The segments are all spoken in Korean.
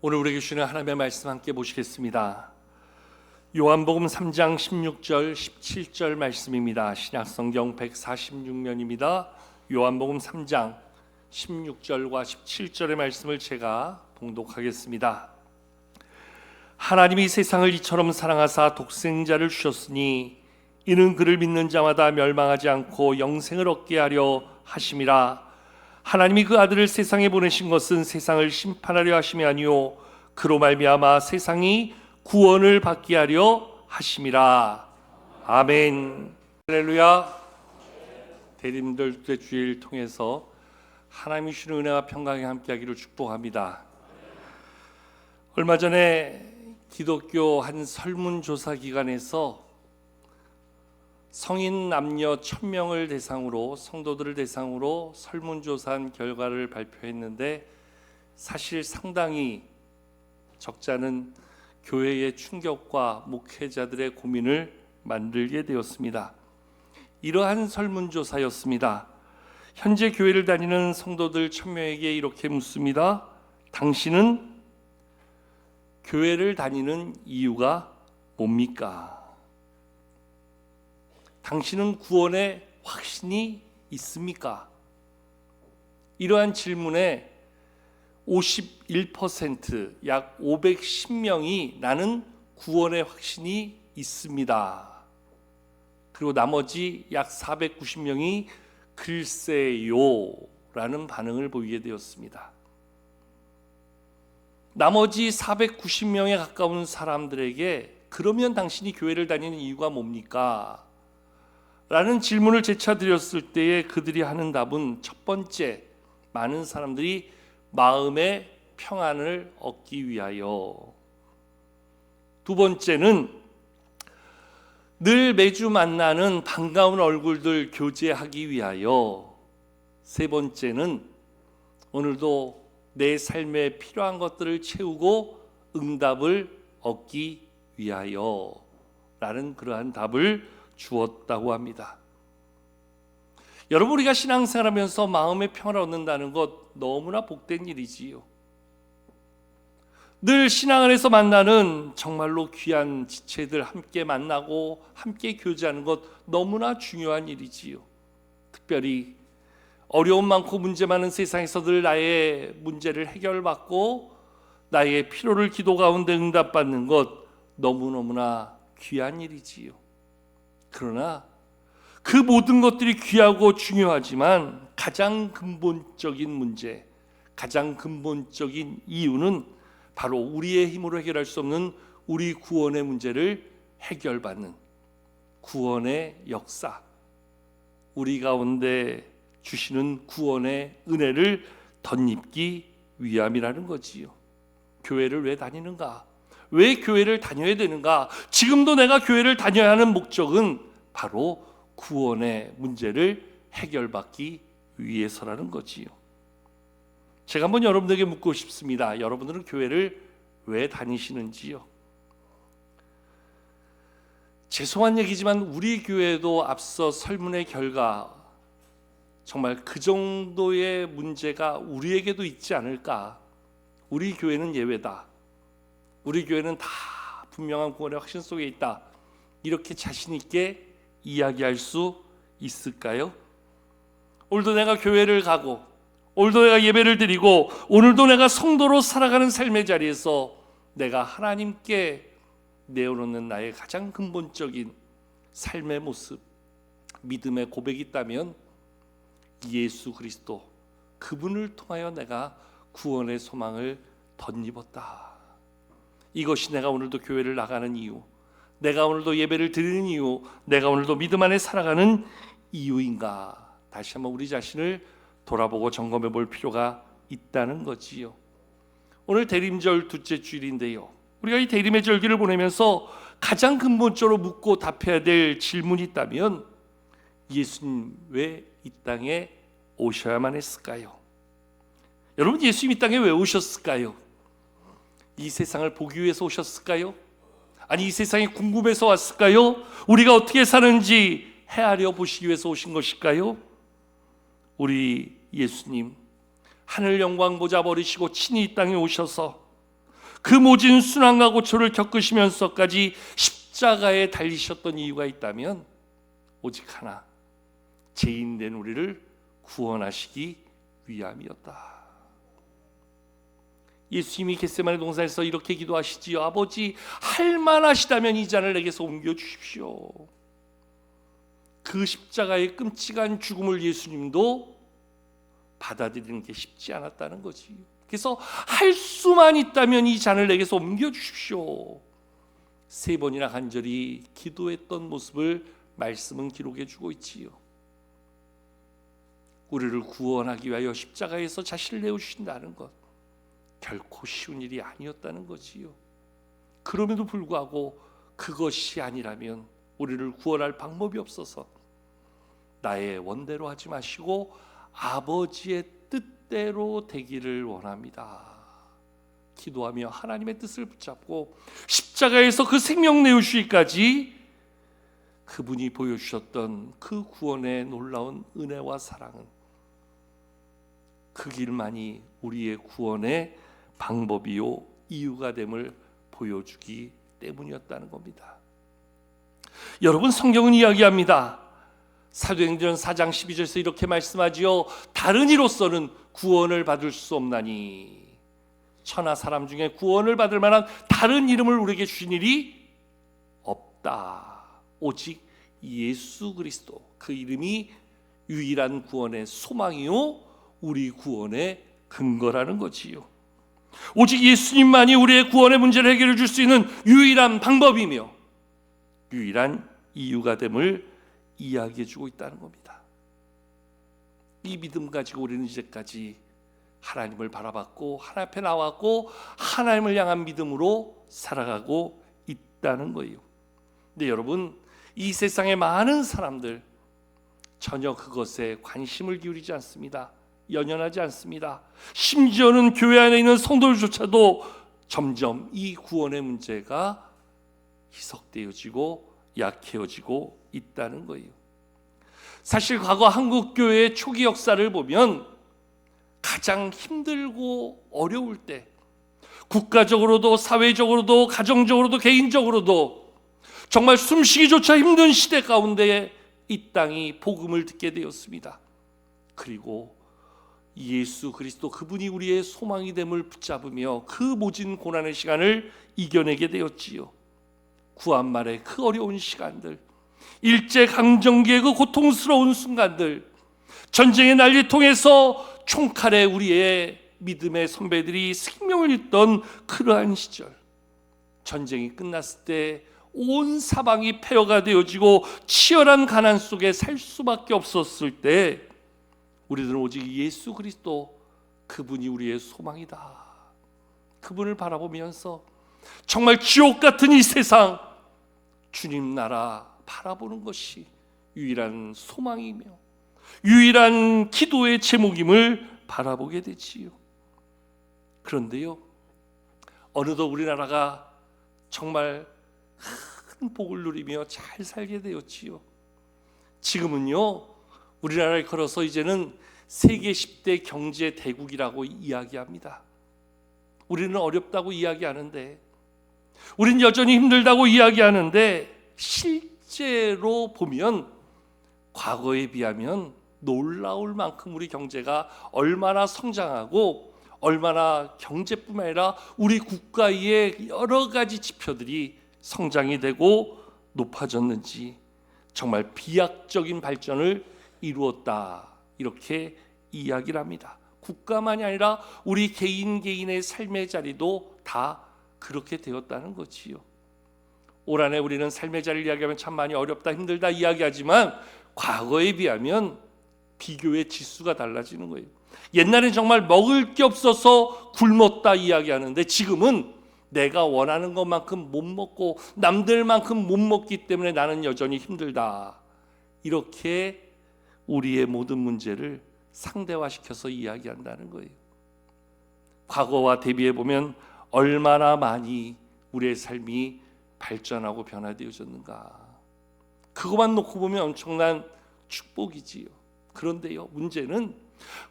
오늘 우리에게 주시는 하나님의 말씀 함께 보시겠습니다. 요한복음 3장 16절 17절 말씀입니다. 신약성경 146면입니다. 요한복음 3장 16절과 17절의 말씀을 제가 봉독하겠습니다. 하나님이 세상을 이처럼 사랑하사 독생자를 주셨으니 이는 그를 믿는 자마다 멸망하지 않고 영생을 얻게 하려 하심이라. 하나님이 그 아들을 세상에 보내신 것은 세상을 심판하려 하심이 아니요 그로 말미암아 세상이 구원을 받게 하려 하심이라. 아멘. 할렐루야. 대림들 주일 통해서 하나님이 주시는 은혜와 평강이 함께하기를 축복합니다. 얼마 전에 기독교 한 설문조사 기관에서 성인 남녀 1000명을 대상으로, 성도들을 대상으로 설문조사한 결과를 발표했는데 사실 상당히 적지 않은 교회의 충격과 목회자들의 고민을 만들게 되었습니다. 이러한 설문조사였습니다. 현재 교회를 다니는 성도들 1000명에게 이렇게 묻습니다. 당신은 교회를 다니는 이유가 뭡니까? 당신은 구원의 확신이 있습니까? 이러한 질문에 51%, 약 510명이 나는 구원의 확신이 있습니다. 그리고 나머지 약 490명이 글쎄요 라는 반응을 보이게 되었습니다. 나머지 490명에 가까운 사람들에게 그러면 당신이 교회를 다니는 이유가 뭡니까? 라는 질문을 재차 드렸을 때에 그들이 하는 답은 첫 번째, 많은 사람들이 마음의 평안을 얻기 위하여, 두 번째는 늘 매주 만나는 반가운 얼굴들 교제하기 위하여, 세 번째는 오늘도 내 삶에 필요한 것들을 채우고 응답을 얻기 위하여 라는 그러한 답을 주었다고 합니다. 여러분, 우리가 신앙생활하면서 마음의 평안을 얻는다는 것 너무나 복된 일이지요. 늘 신앙 안에서 만나는 정말로 귀한 지체들 함께 만나고 함께 교제하는 것 너무나 중요한 일이지요. 특별히 어려움 많고 문제 많은 세상에서 늘 나의 문제를 해결받고 나의 필요를 기도 가운데 응답받는 것 너무너무나 귀한 일이지요. 그러나 그 모든 것들이 귀하고 중요하지만 가장 근본적인 문제, 가장 근본적인 이유는 바로 우리의 힘으로 해결할 수 없는 우리 구원의 문제를 해결받는 구원의 역사, 우리 가운데 주시는 구원의 은혜를 덧입기 위함이라는 거지요. 교회를 왜 다니는가? 왜 교회를 다녀야 되는가? 지금도 내가 교회를 다녀야 하는 목적은 바로 구원의 문제를 해결받기 위해서라는 거지요. 제가 한번 여러분들에게 묻고 싶습니다. 여러분들은 교회를 왜 다니시는지요? 죄송한 얘기지만 우리 교회도 앞서 설문의 결과 정말 그 정도의 문제가 우리에게도 있지 않을까? 우리 교회는 예외다. 우리 교회는 다 분명한 구원의 확신 속에 있다. 이렇게 자신 있게 이야기할 수 있을까요? 오늘도 내가 교회를 가고, 오늘도 내가 예배를 드리고, 오늘도 내가 성도로 살아가는 삶의 자리에서 내가 하나님께 내어놓는 나의 가장 근본적인 삶의 모습, 믿음의 고백이 있다면 예수 그리스도, 그분을 통하여 내가 구원의 소망을 덧입었다. 이것이 내가 오늘도 교회를 나가는 이유, 내가 오늘도 예배를 드리는 이유, 내가 오늘도 믿음 안에 살아가는 이유인가? 다시 한번 우리 자신을 돌아보고 점검해 볼 필요가 있다는 거지요. 오늘 대림절 둘째 주일인데요, 우리가 이 대림의 절기를 보내면서 가장 근본적으로 묻고 답해야 될 질문이 있다면 예수님 왜 이 땅에 오셔야만 했을까요? 여러분, 예수님 이 땅에 왜 오셨을까요? 이 세상을 보기 위해서 오셨을까요? 아니, 이 세상이 궁금해서 왔을까요? 우리가 어떻게 사는지 헤아려 보시기 위해서 오신 것일까요? 우리 예수님 하늘 영광 보좌 버리시고 친히 이 땅에 오셔서 그 모진 순환과 고초를 겪으시면서까지 십자가에 달리셨던 이유가 있다면 오직 하나, 죄인된 우리를 구원하시기 위함이었다. 예수님이 겟세마네 동산에서 이렇게 기도하시지요. 아버지, 할 만하시다면 이 잔을 내게서 옮겨주십시오. 그 십자가의 끔찍한 죽음을 예수님도 받아들이는 게 쉽지 않았다는 거지. 그래서 할 수만 있다면 이 잔을 내게서 옮겨주십시오. 3번이나 간절히 기도했던 모습을 말씀은 기록해 주고 있지요. 우리를 구원하기 위하여 십자가에서 자신을 내어주신다는 것, 결코 쉬운 일이 아니었다는 거지요. 그럼에도 불구하고 그것이 아니라면 우리를 구원할 방법이 없어서 나의 원대로 하지 마시고 아버지의 뜻대로 되기를 원합니다. 기도하며 하나님의 뜻을 붙잡고 십자가에서 그 생명 내어주시기까지 그분이 보여주셨던 그 구원의 놀라운 은혜와 사랑은 그 길만이 우리의 구원의 방법이요 이유가 됨을 보여주기 때문이었다는 겁니다. 여러분, 성경은 이야기합니다. 사도행전 4장 12절에서 이렇게 말씀하지요. 다른 이로서는 구원을 받을 수 없나니, 천하 사람 중에 구원을 받을 만한 다른 이름을 우리에게 주신 일이 없다. 오직 예수 그리스도, 그 이름이 유일한 구원의 소망이요 우리 구원의 근거라는 거지요. 오직 예수님만이 우리의 구원의 문제를 해결해 줄 수 있는 유일한 방법이며 유일한 이유가 됨을 이야기해 주고 있다는 겁니다. 이 믿음 가지고 우리는 이제까지 하나님을 바라봤고 하나님 앞에 나왔고 하나님을 향한 믿음으로 살아가고 있다는 거예요. 근데 여러분, 이 세상의 많은 사람들 전혀 그것에 관심을 기울이지 않습니다. 연연하지 않습니다. 심지어는 교회 안에 있는 성도들조차도 점점 이 구원의 문제가 희석되어지고 약해지고 있다는 거예요. 사실 과거 한국 교회의 초기 역사를 보면 가장 힘들고 어려울 때, 국가적으로도 사회적으로도 가정적으로도 개인적으로도 정말 숨쉬기조차 힘든 시대 가운데 이 땅이 복음을 듣게 되었습니다. 그리고 예수 그리스도, 그분이 우리의 소망이 됨을 붙잡으며 그 모진 고난의 시간을 이겨내게 되었지요. 구한말의 그 어려운 시간들, 일제강점기의 그 고통스러운 순간들, 전쟁의 난리통에서 총칼에 우리의 믿음의 선배들이 생명을 잃던 그러한 시절, 전쟁이 끝났을 때 온 사방이 폐허가 되어지고 치열한 가난 속에 살 수밖에 없었을 때 우리들은 오직 예수 그리스도, 그분이 우리의 소망이다. 그분을 바라보면서 정말 지옥 같은 이 세상, 주님 나라 바라보는 것이 유일한 소망이며 유일한 기도의 제목임을 바라보게 되지요. 그런데요, 어느덧 우리나라가 정말 큰 복을 누리며 잘 살게 되었지요. 지금은요, 우리나라를 걸어서 이제는 세계 10대 경제 대국이라고 이야기합니다. 우리는 어렵다고 이야기하는데, 우리는 여전히 힘들다고 이야기하는데, 실제로 보면 과거에 비하면 놀라울 만큼 우리 경제가 얼마나 성장하고 얼마나 경제뿐만 아니라 우리 국가의 여러 가지 지표들이 성장이 되고 높아졌는지 정말 비약적인 발전을 이루었다, 이렇게 이야기를 합니다. 국가만이 아니라 우리 개인의 삶의 자리도 다 그렇게 되었다는 거지요. 올 한해 우리는 삶의 자리를 이야기하면 참 많이 어렵다, 힘들다 이야기하지만 과거에 비하면 비교의 지수가 달라지는 거예요. 옛날엔 정말 먹을 게 없어서 굶었다 이야기하는데 지금은 내가 원하는 것만큼 못 먹고 남들만큼 못 먹기 때문에 나는 여전히 힘들다, 이렇게 우리의 모든 문제를 상대화시켜서 이야기한다는 거예요. 과거와 대비해 보면 얼마나 많이 우리의 삶이 발전하고 변화되어졌는가. 그것만 놓고 보면 엄청난 축복이지요. 그런데요, 문제는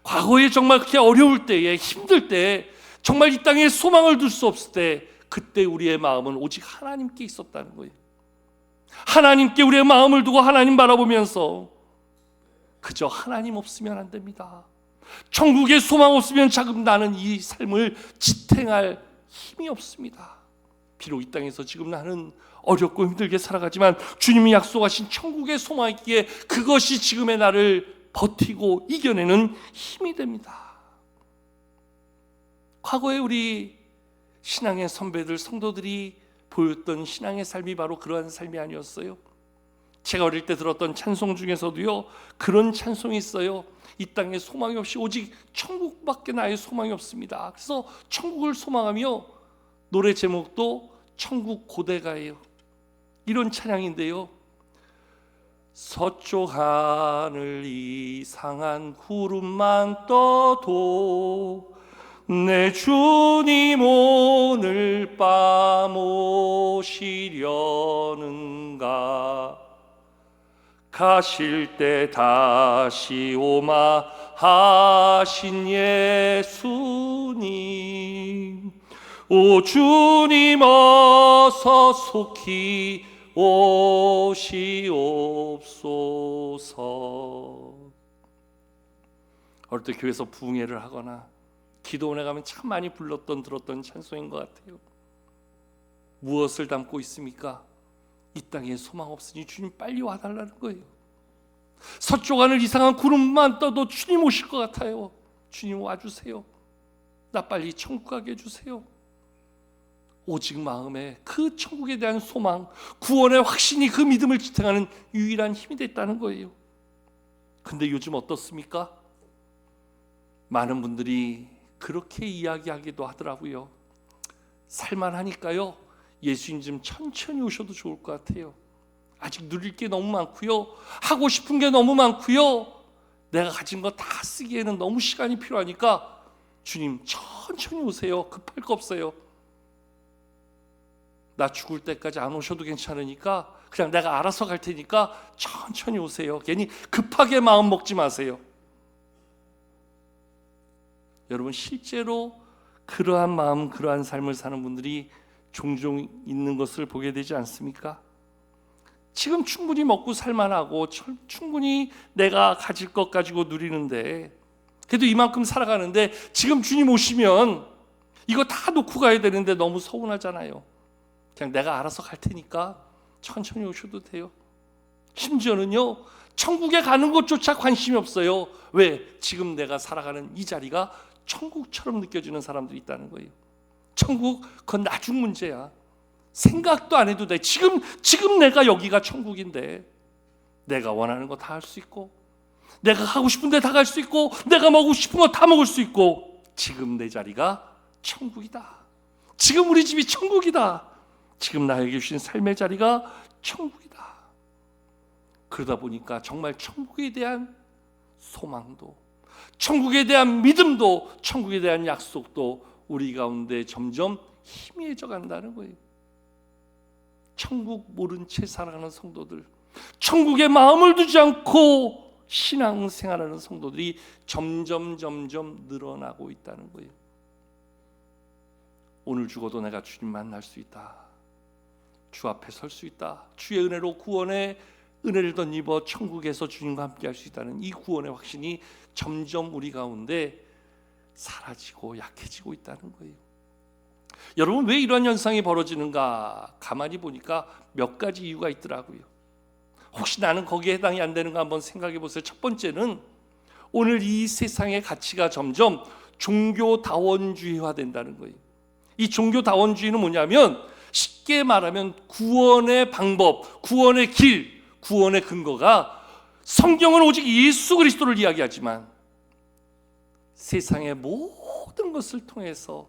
과거에 정말 그렇게 어려울 때에, 힘들 때에 정말 이 땅에 소망을 둘 수 없을 때 그때 우리의 마음은 오직 하나님께 있었다는 거예요. 하나님께 우리의 마음을 두고 하나님 바라보면서 그저 하나님 없으면 안 됩니다. 천국에 소망 없으면 지금 나는 이 삶을 지탱할 힘이 없습니다. 비록 이 땅에서 지금 나는 어렵고 힘들게 살아가지만 주님이 약속하신 천국의 소망이 있기에 그것이 지금의 나를 버티고 이겨내는 힘이 됩니다. 과거에 우리 신앙의 선배들, 성도들이 보였던 신앙의 삶이 바로 그러한 삶이 아니었어요. 제가 어릴 때 들었던 찬송 중에서도요, 그런 찬송이 있어요. 이 땅에 소망이 없이 오직 천국밖에 나의 소망이 없습니다. 그래서 천국을 소망하며 노래 제목도 천국 고대가예요. 이런 찬양인데요, 서쪽 하늘 이상한 구름만 떠도 내 주님 오늘 밤 오시려는가, 가실 때 다시 오마 하신 예수님, 오 주님 어서 속히 오시옵소서. 어릴 때 교회에서 부흥회를 하거나 기도원에 가면 참 많이 불렀던 들었던 찬송인 것 같아요. 무엇을 담고 있습니까? 이 땅에 소망 없으니 주님 빨리 와달라는 거예요. 서쪽 하늘 이상한 구름만 떠도 주님 오실 것 같아요. 주님 와주세요. 나 빨리 천국 가게 해주세요. 오직 마음에 그 천국에 대한 소망, 구원의 확신이 그 믿음을 지탱하는 유일한 힘이 됐다는 거예요. 근데 요즘 어떻습니까? 많은 분들이 그렇게 이야기하기도 하더라고요. 살만하니까요, 예수님 좀 천천히 오셔도 좋을 것 같아요. 아직 누릴 게 너무 많고요, 하고 싶은 게 너무 많고요, 내가 가진 거 다 쓰기에는 너무 시간이 필요하니까 주님 천천히 오세요. 급할 거 없어요. 나 죽을 때까지 안 오셔도 괜찮으니까 그냥 내가 알아서 갈 테니까 천천히 오세요. 괜히 급하게 마음 먹지 마세요. 여러분, 실제로 그러한 마음, 그러한 삶을 사는 분들이 종종 있는 것을 보게 되지 않습니까? 지금 충분히 먹고 살만하고 충분히 내가 가질 것 가지고 누리는데, 그래도 이만큼 살아가는데 지금 주님 오시면 이거 다 놓고 가야 되는데 너무 서운하잖아요. 그냥 내가 알아서 갈 테니까 천천히 오셔도 돼요. 심지어는요, 천국에 가는 것조차 관심이 없어요. 왜? 지금 내가 살아가는 이 자리가 천국처럼 느껴지는 사람들이 있다는 거예요. 천국, 그건 나중 문제야. 생각도 안 해도 돼. 지금 내가 여기가 천국인데 내가 원하는 거 다 할 수 있고, 내가 가고 싶은 데 다 갈 수 있고, 내가 먹고 싶은 거 다 먹을 수 있고, 지금 내 자리가 천국이다. 지금 우리 집이 천국이다. 지금 나에게 주신 삶의 자리가 천국이다. 그러다 보니까 정말 천국에 대한 소망도, 천국에 대한 믿음도, 천국에 대한 약속도 우리 가운데 점점 희미해져 간다는 거예요. 천국 모른 채 살아가는 성도들, 천국에 마음을 두지 않고 신앙생활하는 성도들이 점점 늘어나고 있다는 거예요. 오늘 죽어도 내가 주님 만날 수 있다, 주 앞에 설 수 있다, 주의 은혜로 구원의 은혜를 덧입어 천국에서 주님과 함께 할 수 있다는 이 구원의 확신이 점점 우리 가운데 사라지고 약해지고 있다는 거예요. 여러분, 왜 이런 현상이 벌어지는가? 가만히 보니까 몇 가지 이유가 있더라고요. 혹시 나는 거기에 해당이 안 되는가 한번 생각해 보세요. 첫 번째는 오늘 이 세상의 가치가 점점 종교다원주의화 된다는 거예요. 이 종교다원주의는 뭐냐면, 쉽게 말하면 구원의 방법, 구원의 길, 구원의 근거가 성경은 오직 예수 그리스도를 이야기하지만 세상의 모든 것을 통해서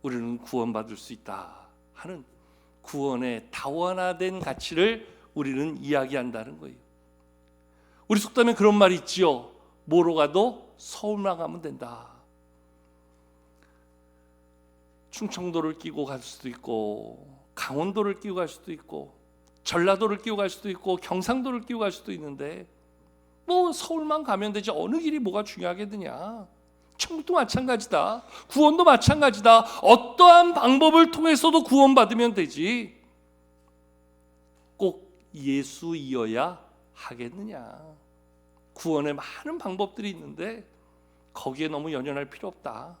우리는 구원받을 수 있다 하는 구원의 다원화된 가치를 우리는 이야기한다는 거예요. 우리 속담에 그런 말이 있지요. 뭐로 가도 서울만 가면 된다. 충청도를 끼고 갈 수도 있고, 강원도를 끼고 갈 수도 있고, 전라도를 끼고 갈 수도 있고, 경상도를 끼고 갈 수도 있는데 뭐 서울만 가면 되지 어느 길이 뭐가 중요하겠느냐. 천국도 마찬가지다. 구원도 마찬가지다. 어떠한 방법을 통해서도 구원받으면 되지. 꼭 예수이어야 하겠느냐. 구원에 많은 방법들이 있는데 거기에 너무 연연할 필요 없다.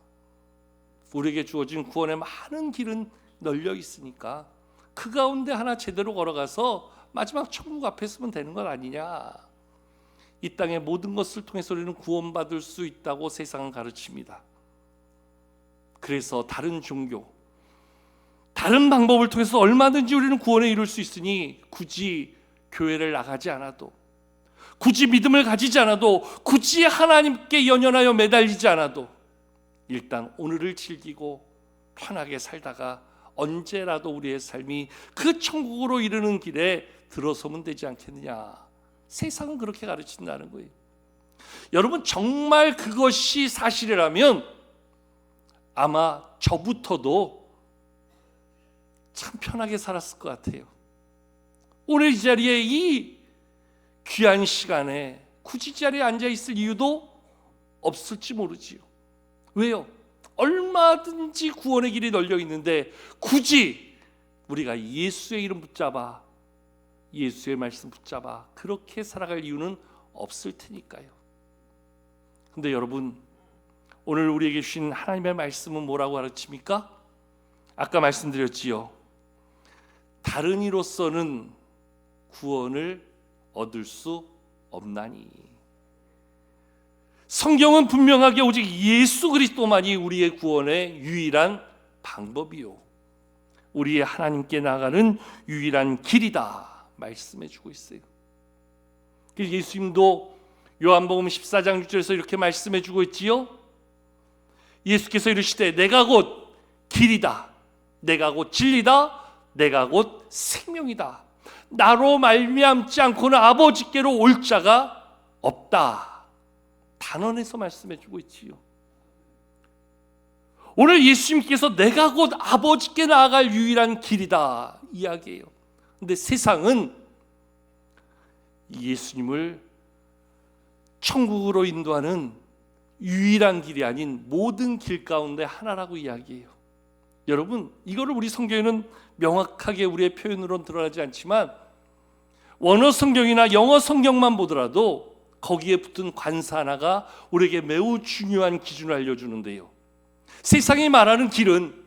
우리에게 주어진 구원의 많은 길은 널려 있으니까 그 가운데 하나 제대로 걸어가서 마지막 천국 앞에 서면 되는 것 아니냐. 이 땅의 모든 것을 통해서 우리는 구원받을 수 있다고 세상은 가르칩니다. 그래서 다른 종교, 다른 방법을 통해서 얼마든지 우리는 구원에 이룰 수 있으니 굳이 교회를 나가지 않아도, 굳이 믿음을 가지지 않아도, 굳이 하나님께 연연하여 매달리지 않아도 일단 오늘을 즐기고 편하게 살다가 언제라도 우리의 삶이 그 천국으로 이르는 길에 들어서면 되지 않겠느냐. 세상은 그렇게 가르친다는 거예요. 여러분, 정말 그것이 사실이라면 아마 저부터도 참 편하게 살았을 것 같아요. 오늘 이 자리에, 이 귀한 시간에 굳이 이 자리에 앉아 있을 이유도 없을지 모르지요. 왜요? 얼마든지 구원의 길이 널려 있는데 굳이 우리가 예수의 이름 붙잡아, 예수의 말씀 붙잡아 그렇게 살아갈 이유는 없을 테니까요. 근데 여러분, 오늘 우리에게 주신 하나님의 말씀은 뭐라고 가르칩니까? 아까 말씀드렸지요. 다른 이로서는 구원을 얻을 수 없나니. 성경은 분명하게 오직 예수 그리스도만이 우리의 구원의 유일한 방법이요, 우리의 하나님께 나가는 유일한 길이다 말씀해 주고 있어요. 예수님도 요한복음 14장 6절에서 이렇게 말씀해 주고 있지요. 예수께서 이르시되 내가 곧 길이다, 내가 곧 진리다, 내가 곧 생명이다. 나로 말미암지 않고는 아버지께로 올 자가 없다. 단언해서 말씀해 주고 있지요. 오늘 예수님께서 내가 곧 아버지께 나아갈 유일한 길이다 이야기해요. 근데 세상은 예수님을 천국으로 인도하는 유일한 길이 아닌 모든 길 가운데 하나라고 이야기해요. 여러분, 이거를 우리 성경에는 명확하게 우리의 표현으로는 드러나지 않지만 원어 성경이나 영어 성경만 보더라도 거기에 붙은 관사 하나가 우리에게 매우 중요한 기준을 알려주는데요. 세상이 말하는 길은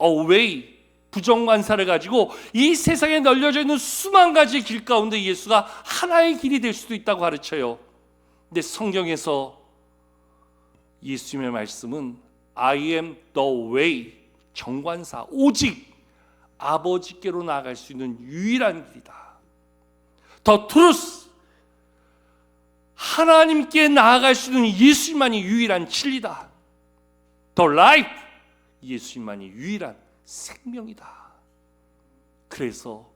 away, 부정관사를 가지고 이 세상에 널려져 있는 수만 가지 길 가운데 예수가 하나의 길이 될 수도 있다고 가르쳐요. 근데 성경에서 예수님의 말씀은 I am the way, 정관사, 오직 아버지께로 나아갈 수 있는 유일한 길이다. The truth, 하나님께 나아갈 수 있는 예수님만이 유일한 진리다. The life, 예수님만이 유일한 생명이다. 그래서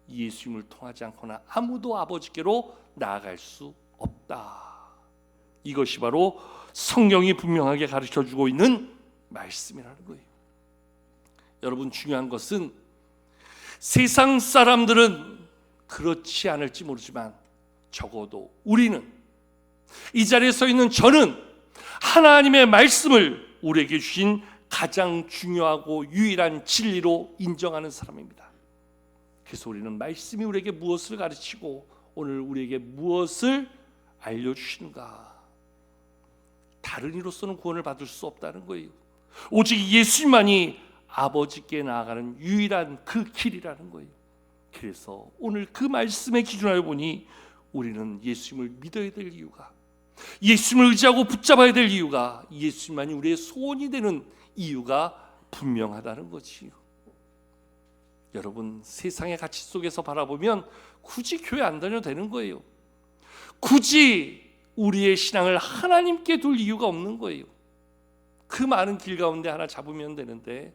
예수님을 통하지 않거나 아무도 아버지께로 나아갈 수 없다. 이것이 바로 성경이 분명하게 가르쳐주고 있는 말씀이라는 거예요. 여러분, 중요한 것은 세상 사람들은 그렇지 않을지 모르지만 적어도 우리는, 이 자리에 서 있는 저는 하나님의 말씀을 우리에게 주신 가장 중요하고 유일한 진리로 인정하는 사람입니다. 그래서 우리는 말씀이 우리에게 무엇을 가르치고 오늘 우리에게 무엇을 알려주시는가, 다른 이로서는 구원을 받을 수 없다는 거예요. 오직 예수님만이 아버지께 나아가는 유일한 그 길이라는 거예요. 그래서 오늘 그 말씀의 기준을 보니 우리는 예수님을 믿어야 될 이유가, 예수님을 의지하고 붙잡아야 될 이유가, 예수님만이 우리의 소원이 되는 이유가 분명하다는 거지요. 여러분, 세상의 가치 속에서 바라보면 굳이 교회 안 다녀도 되는 거예요. 굳이 우리의 신앙을 하나님께 둘 이유가 없는 거예요. 그 많은 길 가운데 하나 잡으면 되는데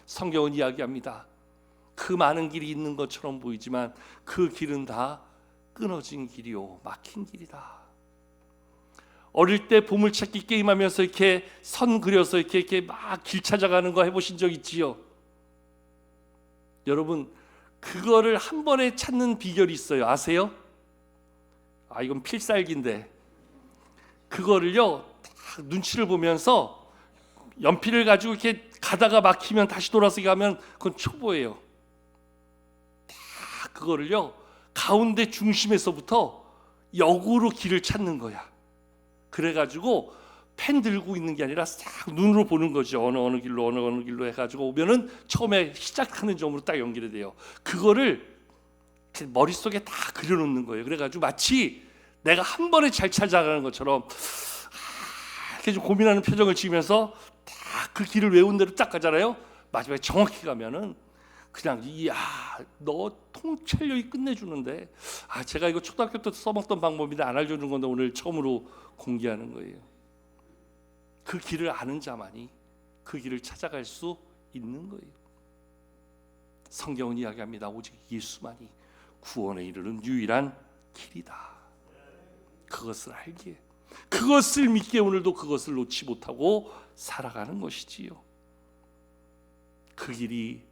성경은 이야기합니다. 그 많은 길이 있는 것처럼 보이지만 그 길은 다 끊어진 길이요, 막힌 길이다. 어릴 때 보물찾기 게임하면서 이렇게 선 그려서 이렇게 막 길 찾아가는 거 해보신 적 있지요? 여러분, 그거를 한 번에 찾는 비결이 있어요. 아세요? 이건 필살기인데, 그거를요 눈치를 보면서 연필을 가지고 이렇게 가다가 막히면 다시 돌아서 가면 그건 초보예요. 다 그거를요 가운데 중심에서부터 역으로 길을 찾는 거야. 그래가지고 펜 들고 있는 게 아니라 싹 눈으로 보는 거죠. 어느 길로 해가지고 오면은 처음에 시작하는 점으로 딱 연결이 돼요. 그거를 머릿속에 다 그려놓는 거예요. 그래가지고 마치 내가 한 번에 잘 찾아가는 것처럼 이렇게 좀 고민하는 표정을 지으면서 딱 그 길을 외운 대로 딱 가잖아요. 마지막에 정확히 가면은 그냥 이야 너 통찰력이 끝내주는데 제가 이거 초등학교 때 써먹던 방법인데 안 알려주는 건데 오늘 처음으로 공개하는 거예요. 그 길을 아는 자만이 그 길을 찾아갈 수 있는 거예요. 성경은 이야기합니다. 오직 예수만이 구원에 이르는 유일한 길이다. 그것을 알기에, 그것을 믿기에 오늘도 그것을 놓지 못하고 살아가는 것이지요. 그 길이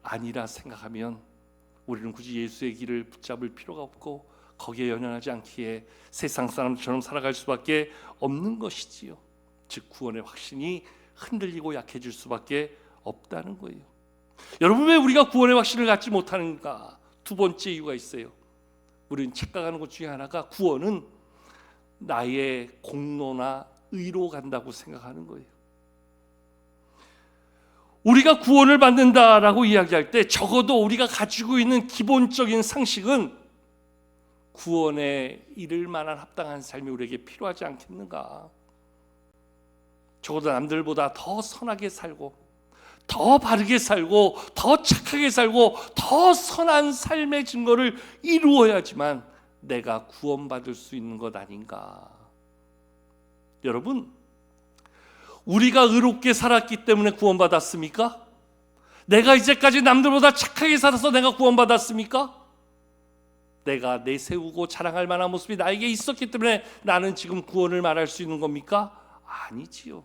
아니라 생각하면 우리는 굳이 예수의 길을 붙잡을 필요가 없고 거기에 연연하지 않기에 세상 사람처럼 살아갈 수밖에 없는 것이지요. 즉 구원의 확신이 흔들리고 약해질 수밖에 없다는 거예요. 여러분, 왜 우리가 구원의 확신을 갖지 못하는가? 두 번째 이유가 있어요. 우리는 착각하는 것 중에 하나가 구원은 나의 공로나 의로 간다고 생각하는 거예요. 우리가 구원을 받는다라고 이야기할 때 적어도 우리가 가지고 있는 기본적인 상식은 구원에 이를 만한 합당한 삶이 우리에게 필요하지 않겠는가? 적어도 남들보다 더 선하게 살고 더 바르게 살고 더 착하게 살고 더 선한 삶의 증거를 이루어야지만 내가 구원받을 수 있는 것 아닌가? 여러분, 우리가 의롭게 살았기 때문에 구원받았습니까? 내가 이제까지 남들보다 착하게 살아서 내가 구원받았습니까? 내가 내세우고 자랑할 만한 모습이 나에게 있었기 때문에 나는 지금 구원을 말할 수 있는 겁니까? 아니지요.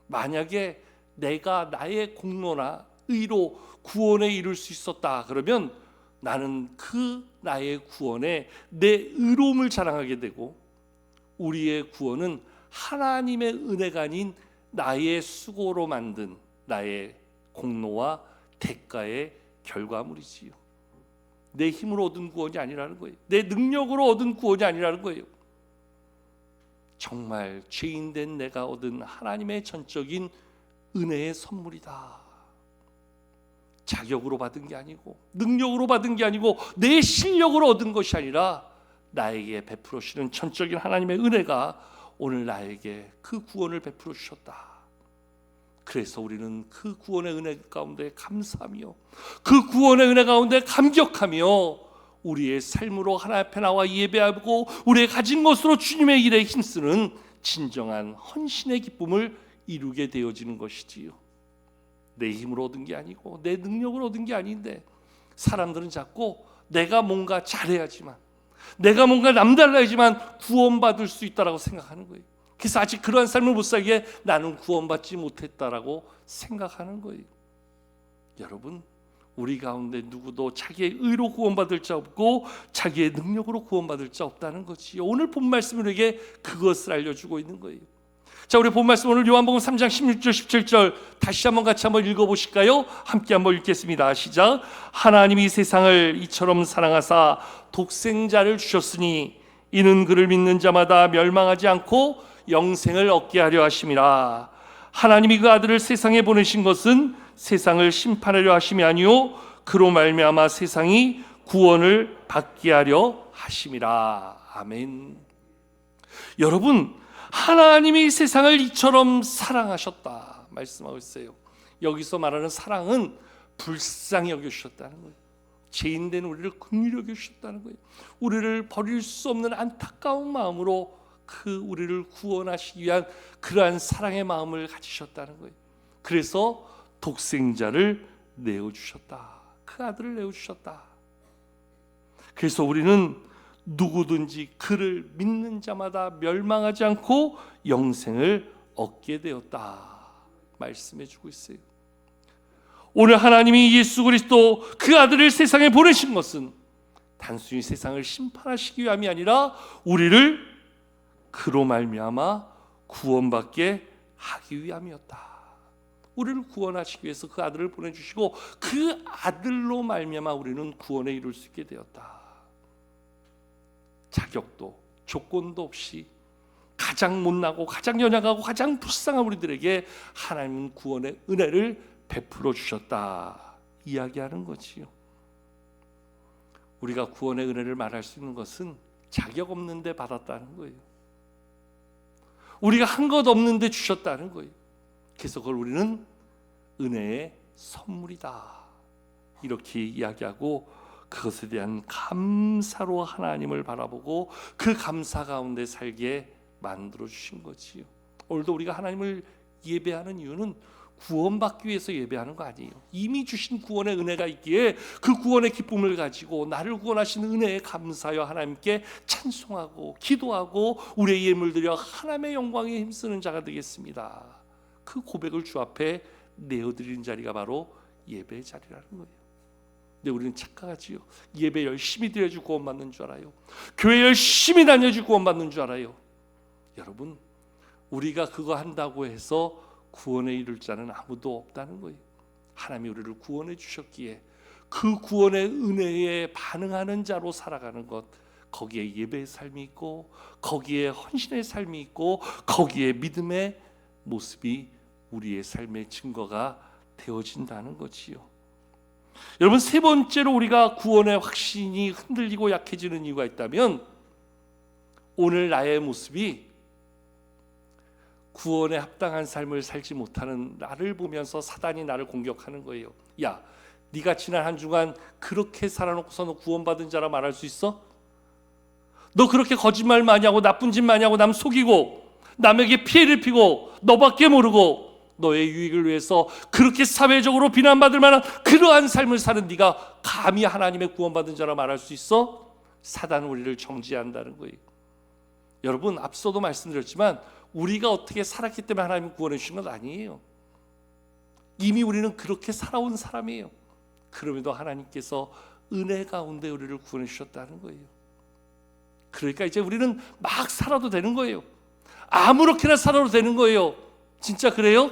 만약에 내가 나의 공로나 의로 구원에 이룰 수 있었다 그러면 나는 그 나의 구원에 내 의로움을 자랑하게 되고 우리의 구원은 하나님의 은혜가 아닌 나의 수고로 만든 나의 공로와 대가의 결과물이지요. 내 힘으로 얻은 구원이 아니라는 거예요. 내 능력으로 얻은 구원이 아니라는 거예요. 정말 죄인된 내가 얻은 하나님의 전적인 은혜의 선물이다. 자격으로 받은 게 아니고 능력으로 받은 게 아니고 내 실력으로 얻은 것이 아니라 나에게 베풀어 주시는 전적인 하나님의 은혜가 오늘 나에게 그 구원을 베풀어 주셨다. 그래서 우리는 그 구원의 은혜 가운데 감사하며 그 구원의 은혜 가운데 감격하며 우리의 삶으로 하나님 앞에 나와 예배하고 우리의 가진 것으로 주님의 일에 힘쓰는 진정한 헌신의 기쁨을 이루게 되어지는 것이지요. 내 힘으로 얻은 게 아니고 내 능력으로 얻은 게 아닌데 사람들은 자꾸 내가 뭔가 잘해야지만 내가 뭔가 남달라야지만 구원받을 수 있다라고 생각하는 거예요. 그래서 아직 그러한 삶을 못 살기에 나는 구원받지 못했다라고 생각하는 거예요. 여러분, 우리 가운데 누구도 자기의 의로 구원받을 자 없고 자기의 능력으로 구원받을 자 없다는 거지요. 오늘 본 말씀은 우리에게 그것을 알려주고 있는 거예요. 자, 우리 본 말씀 오늘 요한복음 3장 16절 17절 다시 한번 같이 한번 읽어보실까요? 함께 한번 읽겠습니다. 시작. 하나님이 세상을 이처럼 사랑하사 독생자를 주셨으니 이는 그를 믿는 자마다 멸망하지 않고 영생을 얻게 하려 하심이라. 하나님이 그 아들을 세상에 보내신 것은 세상을 심판하려 하심이 아니요 그로 말미암아 세상이 구원을 받게 하려 하심이라. 아멘. 여러분, 하나님이 세상을 이처럼 사랑하셨다 말씀하고 있어요. 여기서 말하는 사랑은 불쌍히 여겨주셨다는 거예요. 죄인된 우리를 긍휼히 여겨주셨다는 거예요. 우리를 버릴 수 없는 안타까운 마음으로 그 우리를 구원하시기 위한 그러한 사랑의 마음을 가지셨다는 거예요. 그래서 독생자를 내어주셨다. 그 아들을 내어주셨다. 그래서 우리는 누구든지 그를 믿는 자마다 멸망하지 않고 영생을 얻게 되었다 말씀해 주고 있어요. 오늘 하나님이 예수 그리스도 그 아들을 세상에 보내신 것은 단순히 세상을 심판하시기 위함이 아니라 우리를 그로 말미암아 구원받게 하기 위함이었다. 우리를 구원하시기 위해서 그 아들을 보내주시고 그 아들로 말미암아 우리는 구원에 이룰 수 있게 되었다. 자격도 조건도 없이 가장 못나고 가장 연약하고 가장 불쌍한 우리들에게 하나님은 구원의 은혜를 베풀어 주셨다 이야기하는 거지요. 우리가 구원의 은혜를 말할 수 있는 것은 자격 없는데 받았다는 거예요. 우리가 한 것 없는데 주셨다는 거예요. 그래서 그걸 우리는 은혜의 선물이다 이렇게 이야기하고 그것에 대한 감사로 하나님을 바라보고 그 감사 가운데 살게 만들어 주신 거지요. 오늘도 우리가 하나님을 예배하는 이유는 구원받기 위해서 예배하는 거 아니에요. 이미 주신 구원의 은혜가 있기에 그 구원의 기쁨을 가지고 나를 구원하신 은혜에 감사하여 하나님께 찬송하고 기도하고 우리의 예물 드려 하나님의 영광에 힘쓰는 자가 되겠습니다. 그 고백을 주 앞에 내어드리는 자리가 바로 예배의 자리라는 거예요. 근데 우리는 착각하지요. 예배 열심히 드려주고 구원받는 줄 알아요. 교회 열심히 다녀주고 구원받는 줄 알아요. 여러분, 우리가 그거 한다고 해서 구원에 이를 자는 아무도 없다는 거예요. 하나님이 우리를 구원해 주셨기에 그 구원의 은혜에 반응하는 자로 살아가는 것, 거기에 예배의 삶이 있고 거기에 헌신의 삶이 있고 거기에 믿음의 모습이 우리의 삶의 증거가 되어진다는 거지요. 여러분, 세 번째로 우리가 구원의 확신이 흔들리고 약해지는 이유가 있다면 오늘 나의 모습이 구원에 합당한 삶을 살지 못하는 나를 보면서 사단이 나를 공격하는 거예요. 야, 네가 지난 한 주간 그렇게 살아놓고서 너 구원받은 자라 말할 수 있어? 너 그렇게 거짓말 많이 하고 나쁜 짓 많이 하고 남 속이고 남에게 피해를 피고 너밖에 모르고 너의 유익을 위해서 그렇게 사회적으로 비난받을 만한 그러한 삶을 사는 네가 감히 하나님의 구원받은 자라 말할 수 있어? 사단은 우리를 정죄한다는 거예요. 여러분, 앞서도 말씀드렸지만 우리가 어떻게 살았기 때문에 하나님이 구원해 주신 건 아니에요. 이미 우리는 그렇게 살아온 사람이에요. 그럼에도 하나님께서 은혜 가운데 우리를 구원해 주셨다는 거예요. 그러니까 이제 우리는 막 살아도 되는 거예요. 아무렇게나 살아도 되는 거예요. 진짜 그래요?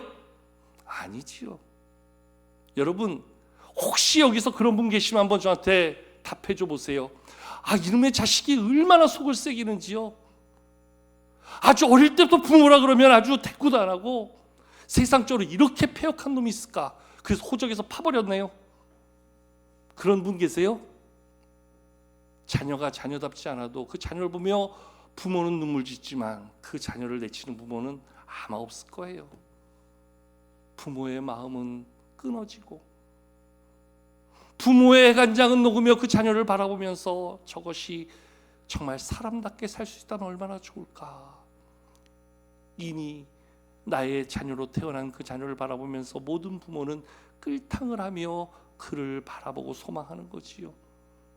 아니지요. 여러분, 혹시 여기서 그런 분 계시면 한번 저한테 답해 줘 보세요. 아, 이놈의 자식이 얼마나 속을 새기는지요. 아주 어릴 때부터 부모라 그러면 아주 대꾸도 안 하고 세상적으로 이렇게 패역한 놈이 있을까? 그래서 호적에서 파버렸네요. 그런 분 계세요? 자녀가 자녀답지 않아도 그 자녀를 보며 부모는 눈물 짓지만 그 자녀를 내치는 부모는 아마 없을 거예요. 부모의 마음은 끊어지고 부모의 간장은 녹으며 그 자녀를 바라보면서 저것이 정말 사람답게 살 수 있다면 얼마나 좋을까. 이미 나의 자녀로 태어난 그 자녀를 바라보면서 모든 부모는 끌탕을 하며 그를 바라보고 소망하는 거지요.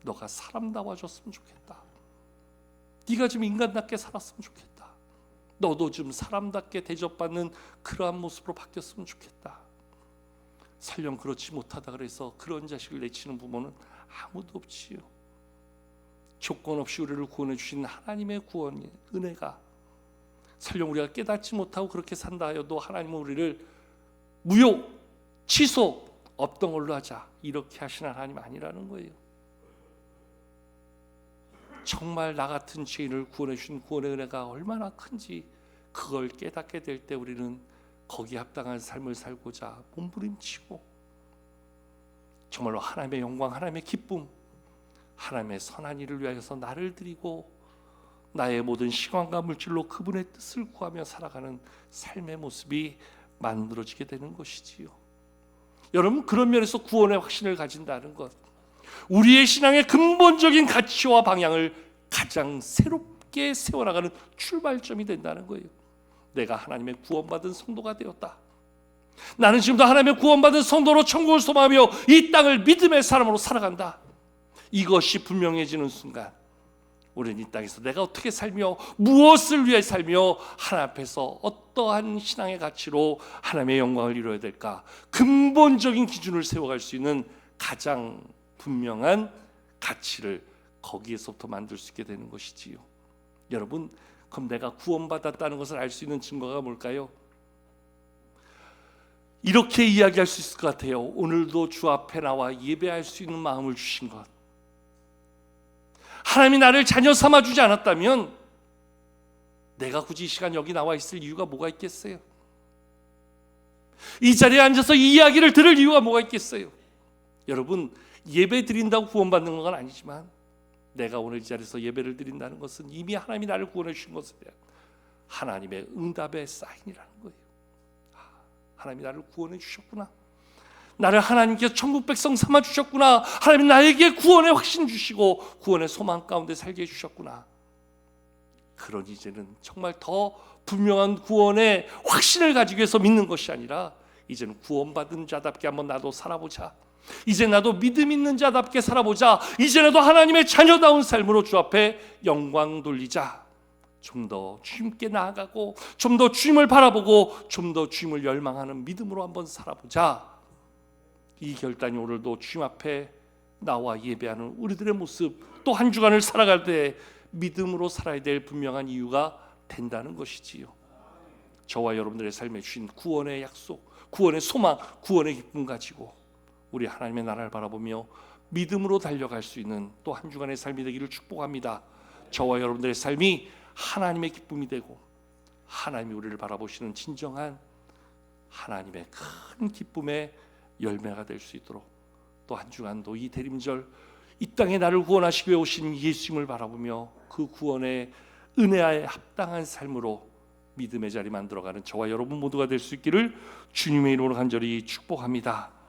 너가 사람다워졌으면 좋겠다. 네가 좀 인간답게 살았으면 좋겠다. 너도 좀 사람답게 대접받는 그러한 모습으로 바뀌었으면 좋겠다. 설령 그렇지 못하다 그래서 그런 자식을 내치는 부모는 아무도 없지요. 조건 없이 우리를 구원해 주신 하나님의 구원의 은혜가 설령 우리가 깨닫지 못하고 그렇게 산다 하여도 하나님은 우리를 무효, 취소, 없던 걸로 하자 이렇게 하시는 하나님 아니라는 거예요. 정말 나 같은 죄인을 구원해 주신 구원의 은혜가 얼마나 큰지 그걸 깨닫게 될 때 우리는 거기에 합당한 삶을 살고자 몸부림치고 정말로 하나님의 영광, 하나님의 기쁨, 하나님의 선한 일을 위하여서 나를 드리고 나의 모든 시간과 물질로 그분의 뜻을 구하며 살아가는 삶의 모습이 만들어지게 되는 것이지요. 여러분, 그런 면에서 구원의 확신을 가진다는 것, 우리의 신앙의 근본적인 가치와 방향을 가장 새롭게 세워나가는 출발점이 된다는 거예요. 내가 하나님의 구원받은 성도가 되었다. 나는 지금도 하나님의 구원받은 성도로 천국을 소망하며 이 땅을 믿음의 사람으로 살아간다. 이것이 분명해지는 순간 우리는 이 땅에서 내가 어떻게 살며 무엇을 위해 살며 하나님 앞에서 어떠한 신앙의 가치로 하나님의 영광을 이루어야 될까, 근본적인 기준을 세워갈 수 있는 가장 분명한 가치를 거기에서부터 만들 수 있게 되는 것이지요. 여러분, 그럼 내가 구원받았다는 것을 알 수 있는 증거가 뭘까요? 이렇게 이야기할 수 있을 것 같아요. 오늘도 주 앞에 나와 예배할 수 있는 마음을 주신 것, 하나님이 나를 자녀 삼아주지 않았다면 내가 굳이 이 시간 여기 나와 있을 이유가 뭐가 있겠어요? 이 자리에 앉아서 이 이야기를 들을 이유가 뭐가 있겠어요? 여러분, 예배 드린다고 구원받는 건 아니지만 내가 오늘 이 자리에서 예배를 드린다는 것은 이미 하나님이 나를 구원해 주신 것에 대한 하나님의 응답의 사인이라는 거예요. 하나님이 나를 구원해 주셨구나, 나를 하나님께서 천국 백성 삼아 주셨구나, 하나님이 나에게 구원의 확신 주시고 구원의 소망 가운데 살게 해주셨구나. 그러니 이제는 정말 더 분명한 구원의 확신을 가지기 위해서 믿는 것이 아니라 이제는 구원받은 자답게 한번 나도 살아보자, 이제 나도 믿음 있는 자답게 살아보자, 이제 나도 하나님의 자녀다운 삶으로 주 앞에 영광 돌리자, 좀 더 주님께 나아가고 좀 더 주님을 바라보고 좀 더 주님을 열망하는 믿음으로 한번 살아보자. 이 결단이 오늘도 주님 앞에 나와 예배하는 우리들의 모습, 또 한 주간을 살아갈 때 믿음으로 살아야 될 분명한 이유가 된다는 것이지요. 저와 여러분들의 삶에 주신 구원의 약속, 구원의 소망, 구원의 기쁨 가지고 우리 하나님의 나라를 바라보며 믿음으로 달려갈 수 있는 또 한 주간의 삶이 되기를 축복합니다. 저와 여러분들의 삶이 하나님의 기쁨이 되고 하나님이 우리를 바라보시는 진정한 하나님의 큰 기쁨의 열매가 될 수 있도록 또 한 주간도 이 대림절 이 땅에 나를 구원하시기 위해 오신 예수님을 바라보며 그 구원의 은혜에 합당한 삶으로 믿음의 자리 만들어가는 저와 여러분 모두가 될 수 있기를 주님의 이름으로 간절히 축복합니다.